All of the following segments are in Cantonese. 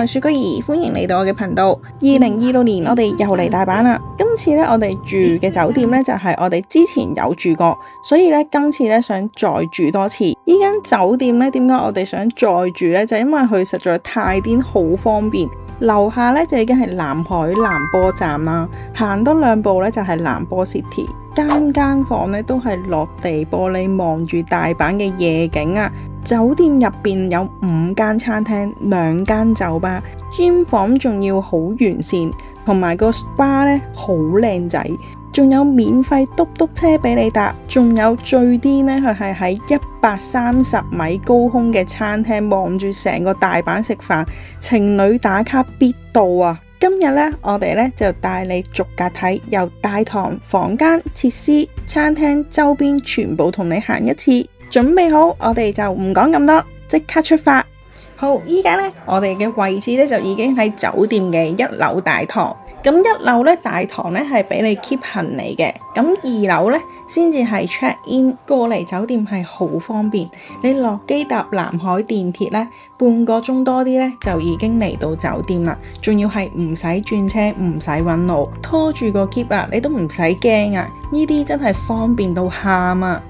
係雪哥兒，歡迎嚟到我嘅頻道。2026年我哋又嚟大阪啦。今次呢，我哋住嘅酒店呢，就係我哋之前有住過，所以呢，今次呢，想再住多次。呢間酒店呢，點解我哋想再住呢？就因為佢實在太癲，好方便。樓下呢，就已經係南海南波站啦，行多2步呢，就係南波 City。間房呢都係落地玻璃，望住大阪嘅夜景啊！酒店入邊有5間餐廳、2間酒吧，gym房仲要好完善，同埋個 spa 呢好靚仔，仲有免費嘟嘟車俾你搭，仲有最癲呢，佢係喺130米高空嘅餐廳望住成個大阪食飯，情侶打卡必到啊！今日呢，我哋呢就帶你逐格睇，由大堂、房間、設施、餐廳、周邊全部同你行一次。準備好，我哋就唔講咁多，即刻出發。好，依家呢，我哋嘅位置呢就已經喺酒店嘅1樓大堂。咁1樓呢，大堂呢係俾你 keep 行李嘅，咁2樓呢先至係 check in。過嚟酒店係好方便，你落機搭南海電鐵呢，半個鐘多啲呢就已經嚟到酒店啦，仲要係唔使轉車，唔使揾路，拖住個篋啊，你都唔使驚啊！呢啲真係方便到喊啊！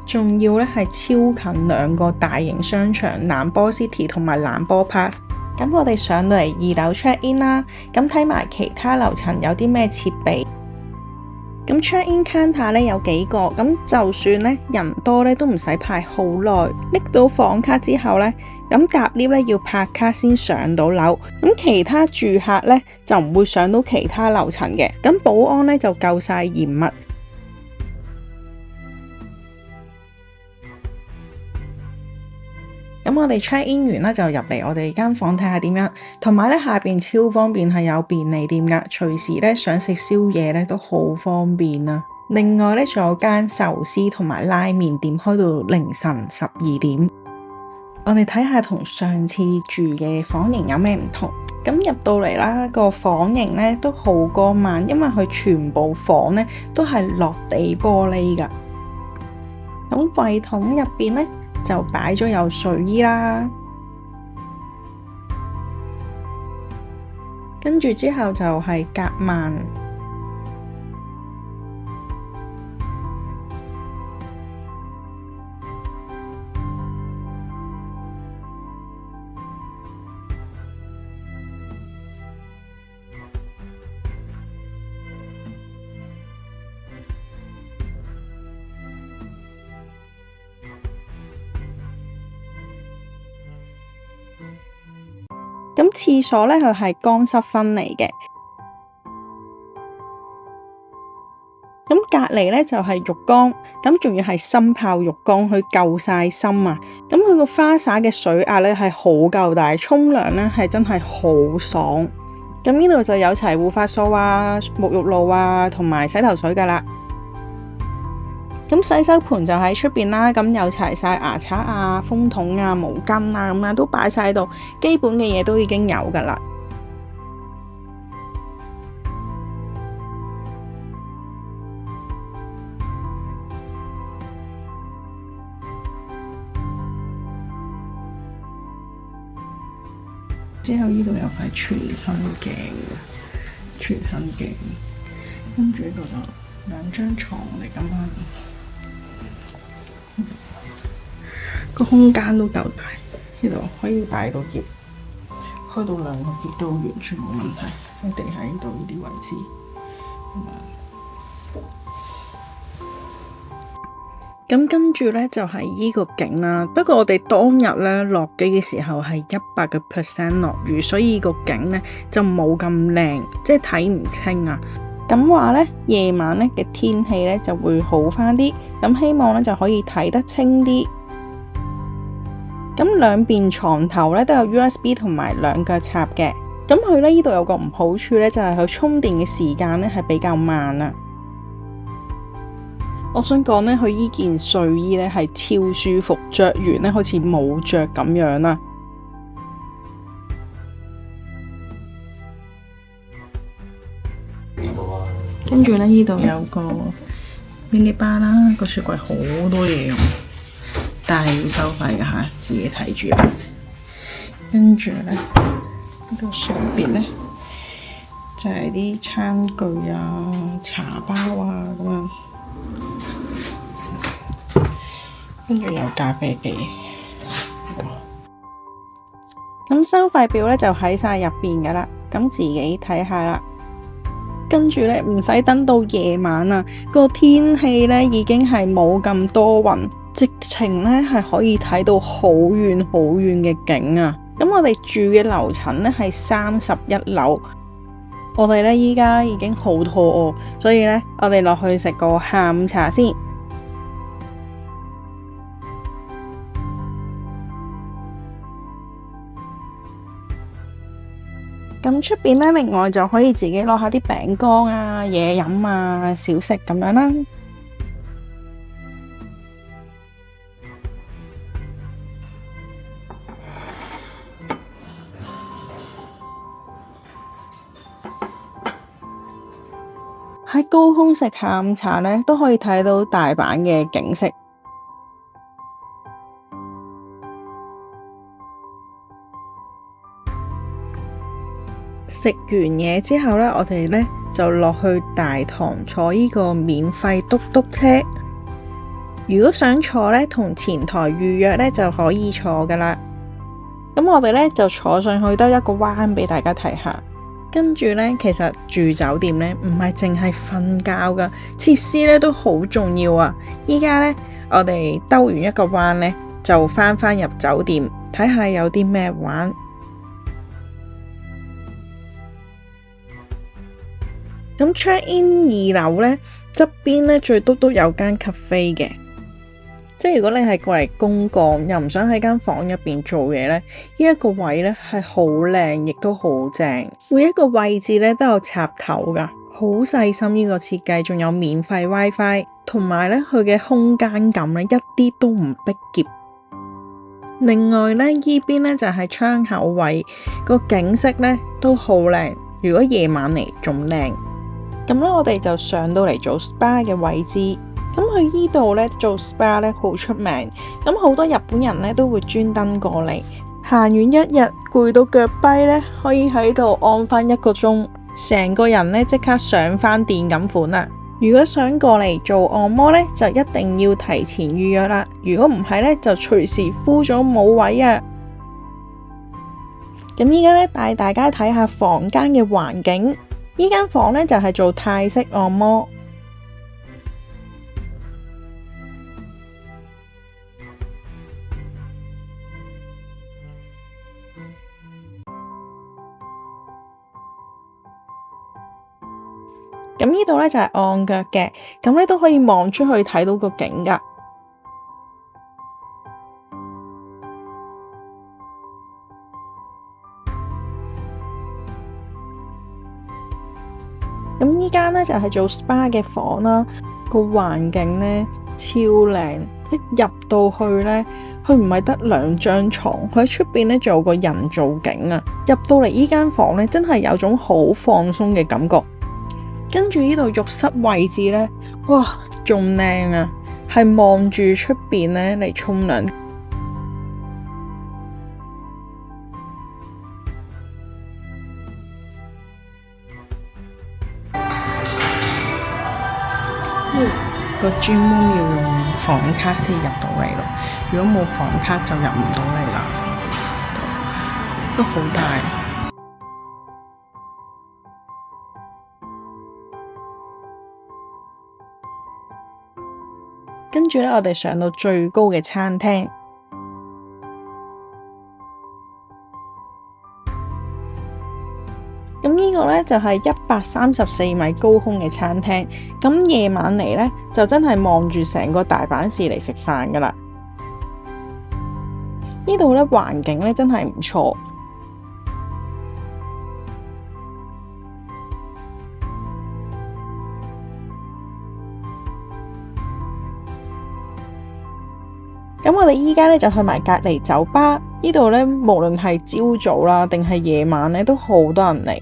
仲要呢係超近2個大型商場，南波 City 同埋南波 Park。咁我哋上到嚟2樓 check in 啦，咁睇埋其他樓層有啲咩設備。咁 check in counter 呢有幾個，咁就算呢人多呢都唔使排好耐。拎到房卡之後呢，咁搭 lift 呢要拍卡先上到樓。咁其他住客呢就唔會上到其他樓層嘅。咁保安呢就夠晒嚴密。咁我哋 check in 完啦，就入嚟我哋間房睇下點樣，同埋咧下邊超方便，係有便利店噶，隨時咧想食宵夜咧都好方便啊。另外咧仲有間壽司同埋拉麵店，開到凌晨12點。我哋睇下同上次住嘅房型有咩唔同。咁入到嚟啦，個房型咧都好過慢，因為佢全部房咧都係落地玻璃噶。咁櫃桶入邊咧就擺咗有睡衣啦，跟住之後就係夾萬。咁廁所呢，佢係乾濕分離嘅。咁隔離呢，就係浴缸，咁仲要係深泡浴缸，佢夠晒深啊！咁佢個花灑嘅水壓呢，係好夠大，沖涼呢係真係好爽。咁呢度就有齊護髮素啊、沐浴露啊同埋洗頭水噶啦。咁洗手盆就喺出邊啦，咁有齊晒牙刷啊、風筒啊、毛巾啊咁樣都擺晒喺度，基本嘅嘢都已經有噶啦。之後呢度有塊全身鏡，跟住呢度就2張床嚟咁樣。個空間都夠大，呢度可以擺到篋，開到2個篋都完全冇問題。喺地下呢度呢啲位置，咁跟住呢就係呢個景啦。不過我哋當日呢落機嘅時候係100% 落雨，所以個景呢就冇咁靚，即係睇唔清啊。咁話呢，夜晚呢嘅天氣呢就會好返啲，咁希望呢就可以睇得清啲。咁兩邊床頭呢都有 USB 同埋2腳插嘅。咁佢呢度有個唔好處呢，就係佢充電嘅時間呢係比較慢啊。我想講呢，佢依件睡衣呢係超舒服，着完呢好似冇着咁樣啦。跟住呢度有個 mini bar 啦，個雪櫃好多嘢用，但係要收費㗎吓，自己睇住啦。跟住呢，呢度上邊呢，就係啲餐具啊、茶包啊咁樣，跟住有咖啡機。咁收費表呢，就喺晒入邊噶啦，咁自己睇下啦。跟住呢，唔使等到夜晚啊，個天氣呢已經係冇咁多雲，直情呢係可以睇到好遠好遠嘅景啊！咁我哋住嘅樓層呢係31樓，我哋呢依家已經好肚餓，所以呢，我哋落去食個下午茶先。咁出邊呢，另外就可以自己攞下啲餅乾啊、嘢飲啊、小食咁樣啦。喺高空食下午茶呢，都可以睇到大阪嘅景色。食完嘢之後呢，我哋呢就落去大堂坐呢個免費嘟嘟車。如果想坐呢，同前台預約呢就可以坐噶啦。咁我哋呢就坐上去得一個彎俾大家睇下。跟住呢，其實住酒店呢唔係淨係瞓覺噶，設施呢都好重要啊。依家呢，我哋兜完一個彎呢，就返入酒店睇下有啲咩玩。咁 check in 2樓呢，側邊呢最多都有間 cafe 嘅。即係如果你係過嚟公幹，又唔想喺間房入邊做嘢呢，呢一個位呢係好靚，亦都好正。每一個位置呢都有插頭噶，好細心呢個設計，仲有免費 WiFi，同埋呢佢嘅空間感呢一啲都唔逼夾。另外呢，依邊呢就係窗口位，個景色呢都好靚。如果夜晚嚟仲靚。咁呢，我哋就上到嚟做 SPA 嘅位置。咁去呢度呢，做 SPA 呢好出名，咁好多日本人呢都會專登過嚟，行完一日攰到腳跛呢，可以喺度按翻1個鐘，成個人呢即刻上翻電咁款啦。如果想過嚟做按摩呢，就一定要提前預約啦。如果唔係呢，就隨時敷咗冇位啊。咁依家呢，帶大家睇下房間嘅環境。呢間房呢，就係做泰式按摩。咁呢度呢，就係按腳嘅，咁呢都可以望出去睇到個景噶。咁依間呢，就係做 SPA 嘅房啦，個環境呢，超靚，一入到去呢，佢唔係得2張床，佢喺出邊呢，仲有個人造景啊。入到嚟呢間房呢，真係有種好放鬆嘅感覺。跟住呢度浴室位置呢，哇，仲靚啊，係望住出邊呢嚟沖涼。個專門要用房卡先入到嚟咯，如果冇房卡就入唔到嚟啦，都好大。跟住呢，我哋上到最高嘅餐廳。咁呢個呢，就係134米高空嘅餐廳。咁夜晚嚟呢，就真係望住成個大阪市嚟食飯噶啦。呢度呢，環境呢，真係唔錯。咁我哋依家呢，就去埋隔離酒吧。呢度呢，無論係朝早啦定係夜晚呢，都好多人嚟。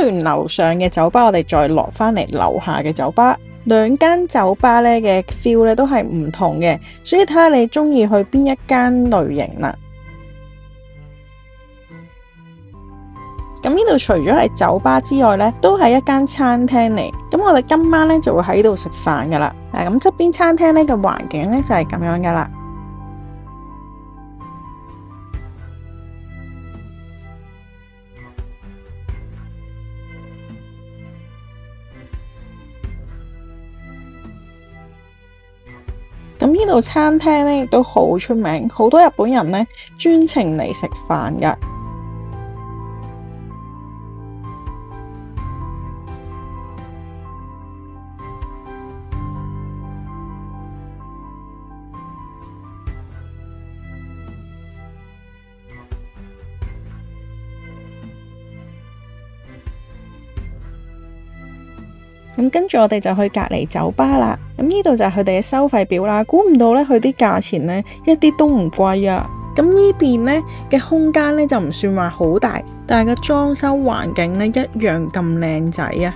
去完樓上嘅酒吧，我哋再落返嚟樓下嘅酒吧。兩間酒吧咧嘅 feel 咧都係唔同嘅，所以睇下你中意去邊一間類型啦。咁呢度除咗係酒吧之外咧，都係一間餐廳嚟。咁我哋今晚咧就會喺度食飯噶啦。咁側邊餐廳咧嘅環境咧就係咁樣噶啦。咁呢度餐廳咧亦都好出名，好多日本人咧專程嚟食飯噶。咁跟住我哋就去隔離酒吧啦。咁呢度就係佢哋嘅收費表啦。估唔到咧，佢啲價錢咧一啲都唔貴啊。咁呢邊咧嘅空間咧就唔算話好大，但係個裝修環境咧一樣咁靚仔啊。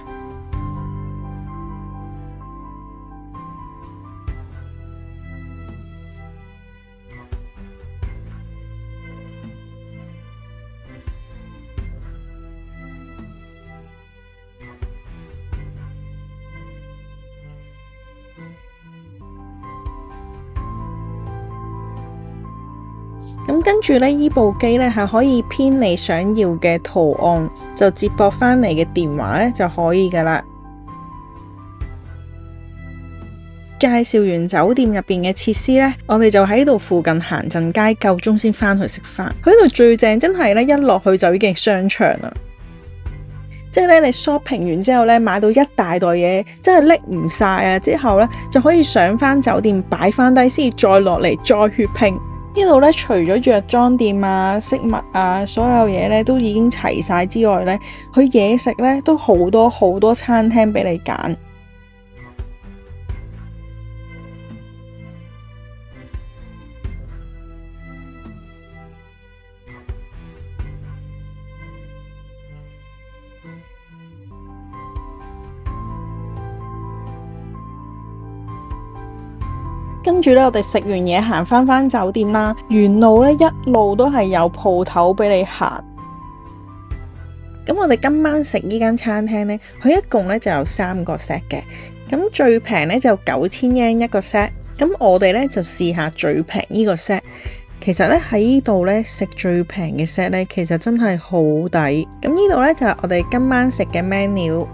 咁跟住咧，呢部機咧係可以編你想要嘅圖案，就接駁返嚟嘅電話咧就可以噶啦。介紹完酒店入邊嘅設施咧，我哋就喺度附近行陣街，夠鐘先返去食飯。佢呢度最正真係咧，一落去就已經係商場啦。即係咧，你 shopping 完之後咧，買到一大袋嘢，真係拎唔晒啊！之後咧就可以上返酒店擺返低，先再落嚟再血拼。呢度咧，除咗藥妝店啊、飾物啊，所有嘢咧都已經齊晒之外咧，佢嘢食咧都好多好多餐廳俾你揀。跟住咧，我哋食完嘢行返酒店啦。沿路咧一路都係有鋪頭俾你行。咁我哋今晚食呢間餐廳咧，佢一共咧就有3個 set 嘅。咁最平咧就9000 yen 一個 set。咁我哋咧就試下最平呢個 set。其實咧喺呢度咧食最平嘅 set 咧，其實真係好抵。咁呢度咧就係我哋今晚食嘅 menu。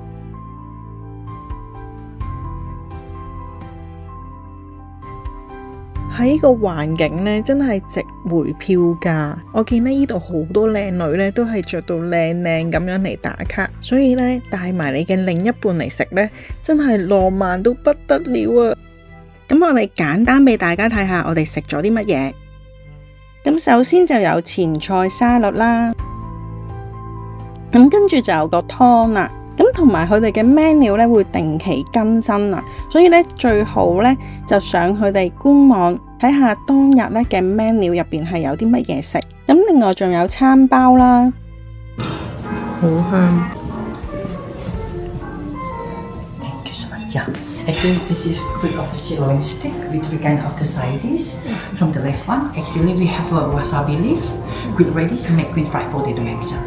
喺呢個環境咧，真係值回票價。我見呢度好多靚女咧，都係着到靚靚咁樣嚟打卡，所以咧帶埋你嘅另一半嚟食咧，真係浪漫到不得了啊！咁我哋簡單俾大家睇下，我哋食咗啲乜嘢。咁首先就有前菜沙律啦，咁跟住就有個湯啦。咁同埋佢哋嘅 menu 咧會定期更新啊，所以咧最好咧就上佢哋官網睇下當日咧嘅 menu 入邊係有啲乜嘢食。咁另外仲有餐包啦，好香。Thank you so much. Yeah, actually this is fruit of the sirloin steak with three kind of the side dish. From the left one, actually we have a wasabi leaf, green radish, and green fried potato mixture.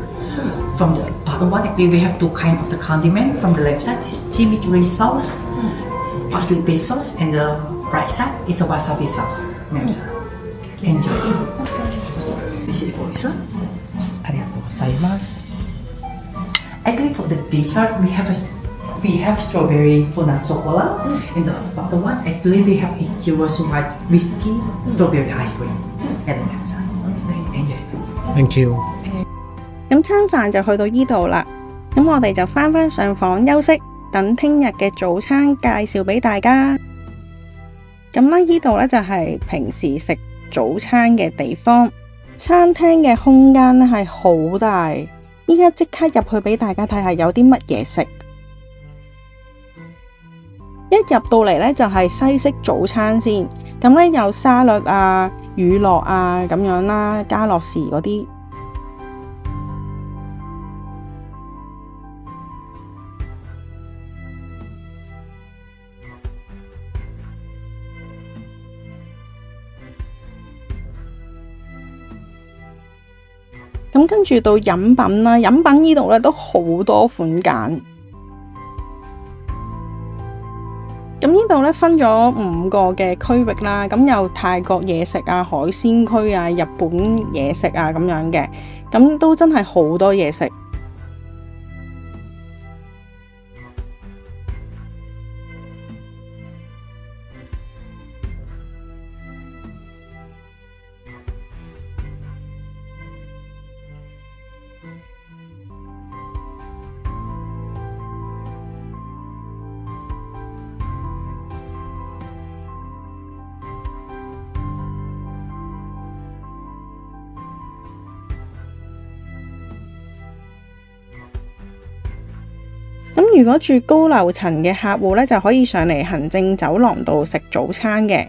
From the bottom one, actually we have two kind of the condiment. From the left side is chimichurri sauce, parsley paste sauce, and the right side is a wasabi sauce. Ma'am, sir. Enjoy. This is for dessert. Arigatou gozaimasu. Actually for the dessert, we have strawberry fondant chocolate. In the bottom one, actually we have Ichigo white whiskey strawberry ice cream. And the ma'am, sir. Enjoy. Thank you. 咁餐飯就去到呢度啦。咁我哋就返上房休息，等聽日嘅早餐介紹俾大家。咁咧呢度咧就係平時食早餐嘅地方。餐廳嘅空間咧係好大，依家即刻入去俾大家睇下有啲乜嘢食。一入到嚟咧就係西式早餐先，咁咧有沙律啊、乳酪啊咁樣啦，加樂士嗰啲。咁跟住到飲品啦，飲品呢度咧都好多款揀。咁呢度咧分咗5個嘅區域啦，咁有泰國嘢食啊、海鮮區啊、日本嘢食啊咁樣嘅，咁都真係好多嘢食。咁如果住高樓層嘅客戶咧，就可以上嚟行政走廊度食早餐嘅。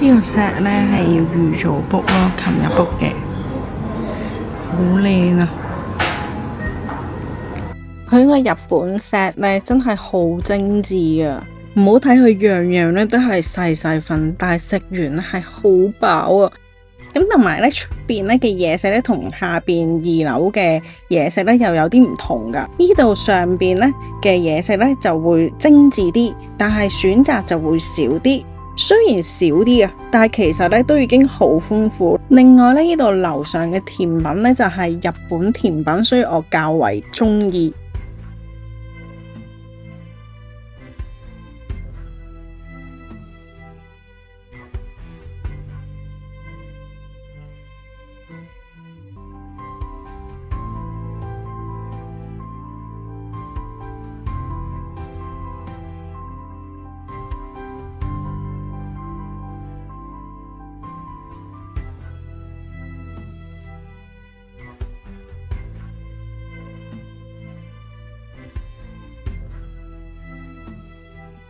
呢個 set 咧係要預早 book 咯，琴日 book 嘅，好靚啊！佢個日本 set 咧真係好精緻啊！唔好睇佢樣樣咧都係細細份，但係食完咧係好飽啊！咁同埋咧出邊咧嘅嘢食咧同下邊2樓嘅嘢食咧又有啲唔同噶。呢度上邊咧嘅嘢食咧就會精緻啲，但係選擇就會少啲。雖然少啲啊，但係其實咧都已經好豐富。另外咧呢度樓上嘅甜品咧就係日本甜品，所以我較為中意。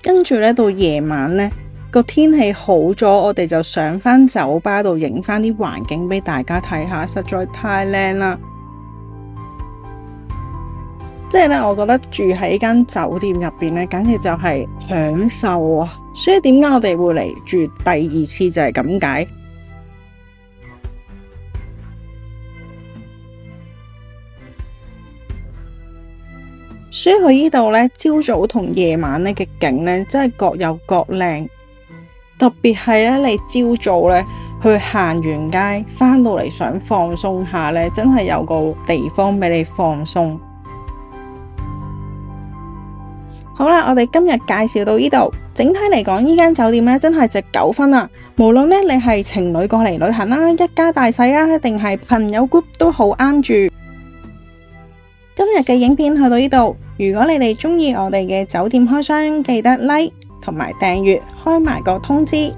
跟住咧到夜晚咧個天氣好咗，我哋就上返酒吧度影返啲環境俾大家睇下，實在太靚啦！即係咧，我覺得住喺間酒店入邊咧，簡直就係享受啊！所以點解我哋會嚟住第2次就係咁解。所以佢呢度咧，朝早同夜晚咧嘅景咧，真係各有各靚。特別係咧，你朝早咧去行完街，返到嚟想放鬆下咧，真係有個地方俾你放鬆。好啦，我哋今日介紹到呢度。整體嚟講，呢間酒店咧真係值9分啊！無論咧你係情侶過嚟旅行啦，一家大細啊，定係朋友 group 都好啱住。今日嘅影片去到呢度，如果你哋中意我哋嘅酒店開箱，記得 like 同埋訂閱，開埋個通知。